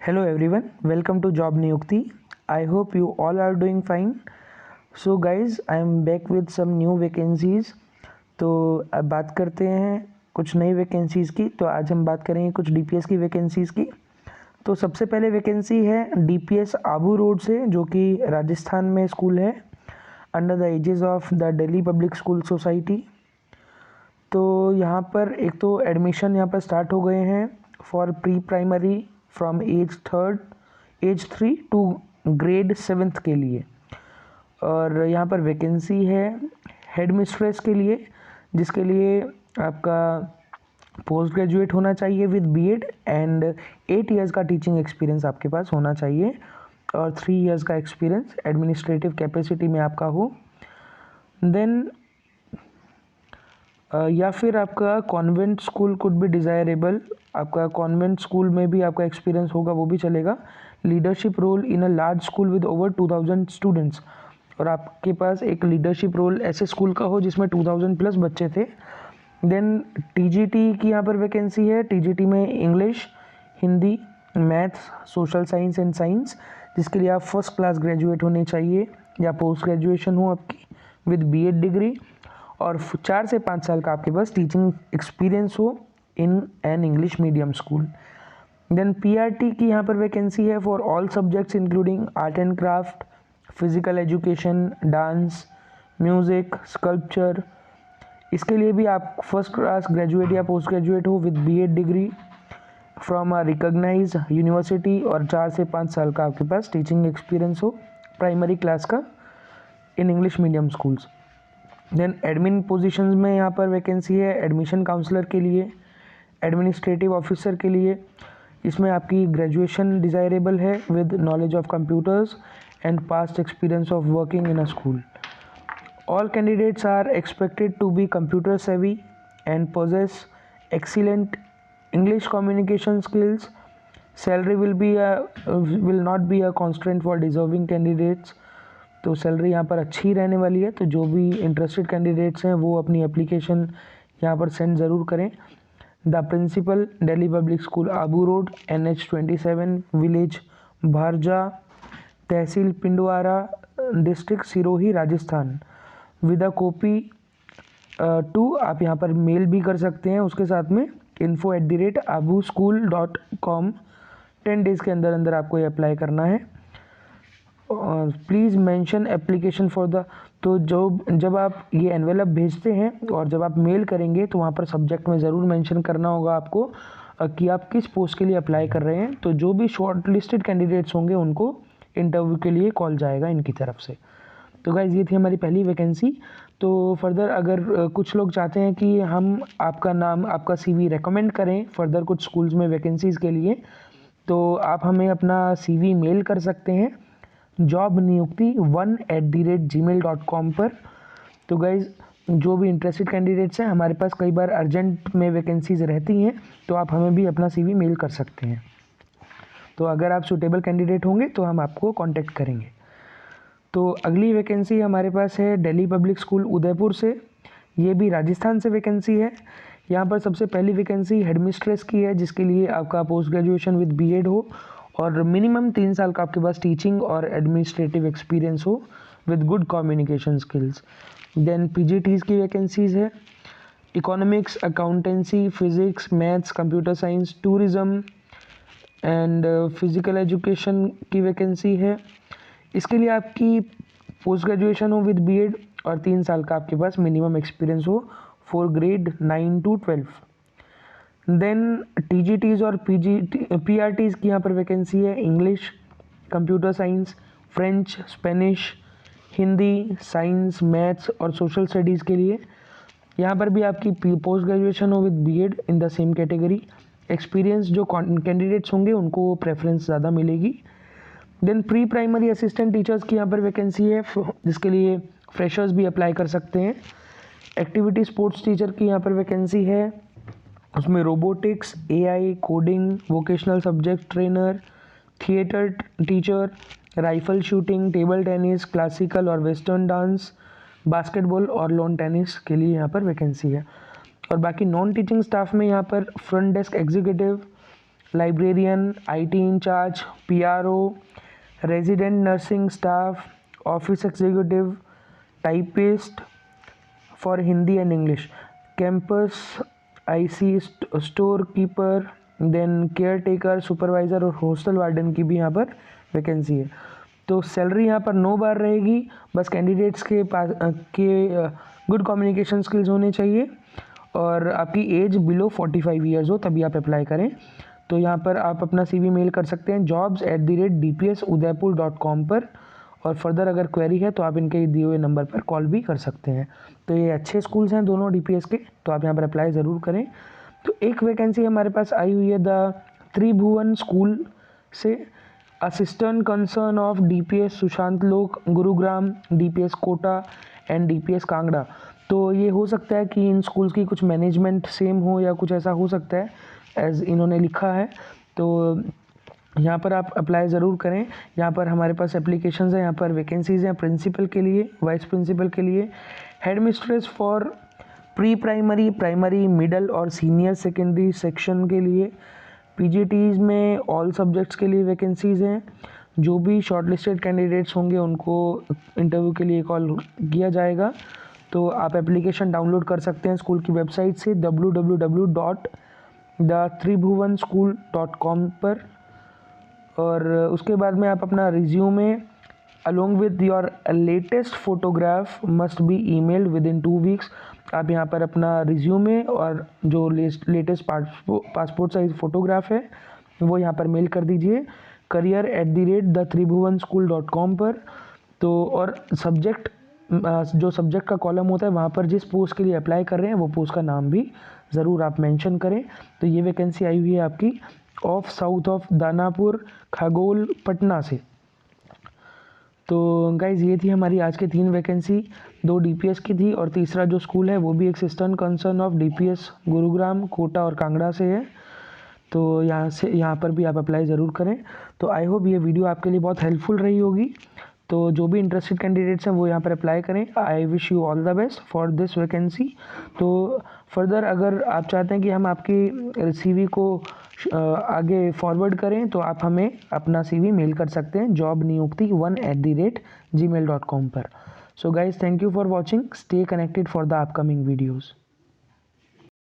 Hello everyone, welcome to Job Niyukti. I hope you all are doing fine. So guys, I am back with some new vacancies. तो अब बात करते हैं कुछ नई vacancies की। तो आज हम बात करेंगे कुछ डीपीएस की वैकेंसीज़ की। तो सबसे पहले वैकेंसी है डीपीएस आबू रोड से, जो कि राजस्थान में स्कूल है, under the aegis of the Delhi public school society. तो यहाँ पर एक तो एडमिशन यहाँ पर स्टार्ट हो गए हैं for pre primary from age 3 to grade 7th के लिए। और यहाँ पर वैकेंसी है हेड मिस्ट्रेस के लिए, जिसके लिए आपका पोस्ट ग्रेजुएट होना चाहिए विद बीएड एंड 8 इयर्स का टीचिंग एक्सपीरियंस आपके पास होना चाहिए और 3 इयर्स का एक्सपीरियंस एडमिनिस्ट्रेटिव कैपेसिटी में आपका हो। देन या फिर आपका convent school could be desirable, आपका कॉन्वेंट स्कूल में भी आपका एक्सपीरियंस होगा, वो भी चलेगा। Leadership role in a large school with over 2000 students, और आपके पास एक लीडरशिप रोल ऐसे स्कूल का हो जिसमें 2000 प्लस बच्चे थे। देन टीजीटी की यहाँ पर वैकेंसी है। टीजीटी में English, Hindi, maths, social science and science, जिसके लिए आप फर्स्ट क्लास ग्रेजुएट होने चाहिए या पोस्ट ग्रेजुएशन हो आपकी विद बीएड डिग्री, और 4 से 5 साल का आपके पास टीचिंग एक्सपीरियंस हो in an English medium school. Then PRT की यहाँ पर वैकेंसी है for all subjects including art and craft, physical education, dance, music, sculpture. इसके लिए भी आप फर्स्ट क्लास ग्रेजुएट या पोस्ट ग्रेजुएट हो with BEd degree from a recognised university, और 4 से 5 साल का आपके पास टीचिंग एक्सपीरियंस हो प्राइमरी क्लास का in English medium schools. Then admin positions में यहाँ पर वैकेंसी है एडमिशन काउंसलर के लिए, एडमिनिस्ट्रेटिव ऑफिसर के लिए। इसमें आपकी ग्रेजुएशन डिज़ायरेबल है with knowledge of computers and past experience of working in a school. All candidates are expected to be computer savvy and possess excellent English communication skills. Salary will not be a constraint for deserving candidates. तो salary यहाँ पर अच्छी रहने वाली है। तो जो भी इंटरेस्टेड कैंडिडेट्स हैं वो अपनी एप्लीकेशन यहाँ पर सेंड ज़रूर करें। The principal, Delhi public school Abu road, NH27, village Bharja, tehsil Pindwara, district Sirohi, Rajasthan, with a copy to. आप यहाँ पर मेल भी कर सकते हैं उसके साथ में info@abuschool.com। 10 डेज़ के अंदर अंदर आपको ये अप्लाई करना है। Please mention application for the, तो जब आप ये एनवेलप भेजते हैं और जब आप मेल करेंगे तो वहाँ पर सब्जेक्ट में ज़रूर मेंशन करना होगा आपको कि आप किस पोस्ट के लिए अप्लाई कर रहे हैं। तो जो भी शॉर्ट लिस्टेड कैंडिडेट्स होंगे उनको इंटरव्यू के लिए कॉल जाएगा इनकी तरफ से। तो गाइज़ ये थी हमारी पहली वैकेंसी। तो फर्दर अगर कुछ लोग चाहते हैं कि हम आपका नाम, आपका CV रेकमेंड करें फर्दर कुछ स्कूल्स में वैकेंसीज़ के लिए, तो आप हमें अपना CV मेल कर सकते हैं jobniyukti1@gmail.com पर। तो गाइज़ जो भी इंटरेस्टेड कैंडिडेट्स हैं, हमारे पास कई बार अर्जेंट में वैकेंसीज़ रहती हैं, तो आप हमें भी अपना CV मेल कर सकते हैं। तो अगर आप सूटेबल कैंडिडेट होंगे तो हम आपको कांटेक्ट करेंगे। तो अगली वैकेंसी हमारे पास है दिल्ली पब्लिक स्कूल उदयपुर से। ये भी राजस्थान से वैकेंसी है। यहाँ पर सबसे पहली वैकेंसी हेडमिस्ट्रेस की है, जिसके लिए आपका पोस्ट ग्रेजुएशन विद बीएड हो और मिनिमम 3 साल का आपके पास टीचिंग और एडमिनिस्ट्रेटिव एक्सपीरियंस हो with good communication skills. Then PGTs की वैकेंसीज़ है economics, accountancy, physics, maths, computer science, tourism and physical education की वैकेंसी है। इसके लिए आपकी पोस्ट ग्रेजुएशन हो विद बीएड और 3 साल का आपके पास मिनिमम एक्सपीरियंस हो for grade 9 to 12। Then TGTs और पीआरटीज़ की यहाँ पर वैकेंसी है English, computer science, French, Spanish, Hindi, science, maths और सोशल स्टडीज़ के लिए। यहाँ पर भी आपकी पोस्ट ग्रेजुएशन हो with BEd in the same category. Experience जो कैंडिडेट्स होंगे उनको प्रेफरेंस ज़्यादा मिलेगी। Then pre primary assistant teachers की यहाँ पर वैकेंसी है, जिसके लिए फ्रेशर्स भी अप्लाई कर सकते हैं। एक्टिविटी स्पोर्ट्स टीचर की यहाँ पर वैकेंसी है, उसमें robotics, AI, coding, vocational subject trainer, theatre teacher, rifle shooting, table tennis, classical और वेस्टर्न डांस, बास्केटबॉल और लॉन टेनिस के लिए यहाँ पर वैकेंसी है। और बाकी नॉन टीचिंग स्टाफ में यहाँ पर front desk executive, librarian, IT in charge, PRO, resident nursing staff, office executive, typist for Hindi and English, campus IC store keeper, then care taker, supervisor और हॉस्टल वार्डन की भी यहाँ पर वैकेंसी है। तो सैलरी यहाँ पर 9 बार रहेगी। बस कैंडिडेट्स के पास गुड कम्युनिकेशन स्किल्स होने चाहिए और आपकी एज बिलो 45 ईयर्स हो तभी आप अप्लाई करें। तो यहाँ पर आप अपना CV मेल कर सकते हैं jobs@dpsudaipur.com पर। और फर्दर अगर क्वेरी है तो आप इनके दिए हुए नंबर पर कॉल भी कर सकते हैं। तो ये अच्छे स्कूल्स हैं दोनों DPS के, तो आप यहाँ पर अप्लाई ज़रूर करें। तो एक वैकेंसी हमारे पास आई हुई है द त्रिभुवन स्कूल से, assistant concern of DPS Sushant Lok, Gurugram, DPS Kota and DPS Kangra. तो ये हो सकता है कि इन स्कूल्स की कुछ मैनेजमेंट सेम हो या कुछ ऐसा हो सकता है एज इन्होंने लिखा है। तो यहाँ पर आप अप्लाई ज़रूर करें। यहाँ पर हमारे पास एप्लीकेशंस हैं, यहाँ पर वैकेंसीज़ हैं प्रिंसिपल के लिए, वाइस प्रिंसिपल के लिए, head mistress for pre primary, primary, middle और सीनियर सेकेंडरी सेक्शन के लिए, PGTs में ऑल सब्जेक्ट्स के लिए वैकेंसीज़ हैं। जो भी शॉर्टलिस्टेड कैंडिडेट्स होंगे उनको इंटरव्यू के लिए कॉल किया जाएगा। तो आप एप्लीकेशन डाउनलोड कर सकते हैं स्कूल की वेबसाइट से www.thetribhuvanschool.com पर। और उसके बाद में आप अपना resume along with your latest photograph must be emailed with in 2 weeks. आप यहाँ पर अपना रिज्यूमे और जो लेटेस्ट पासपोर्ट साइज फ़ोटोग्राफ है वो यहाँ पर मेल कर दीजिए career@thetribhuvanschool.com पर। तो और सब्जेक्ट जो सब्जेक्ट का कॉलम होता है वहाँ पर जिस पोस्ट के लिए अप्लाई कर रहे हैं वो पोस्ट का नाम भी ज़रूर आप मेंशन करें। तो ये वैकेंसी आई हुई है आपकी ऑफ साउथ ऑफ दानापुर, खगोल, पटना से। तो गाइज़ ये थी हमारी आज की 3 वैकेंसी, 2 DPS की थी और तीसरा जो स्कूल है वो भी एक assistant concern of DPS Gurugram, Kota और कांगड़ा से है। तो यहाँ पर भी आप अप्लाई ज़रूर करें। तो आई होप ये वीडियो आपके लिए बहुत हेल्पफुल रही होगी। तो जो भी इंटरेस्टेड कैंडिडेट्स हैं वो यहाँ पर अप्लाई करें। I wish you all the best for this vacancy. तो फर्दर अगर आप चाहते हैं कि हम आपकी CV को आगे फॉरवर्ड करें तो आप हमें अपना CV मेल कर सकते हैं jobniyukti1@gmail.com पर। So guys thank you for watching, stay connected for the upcoming videos.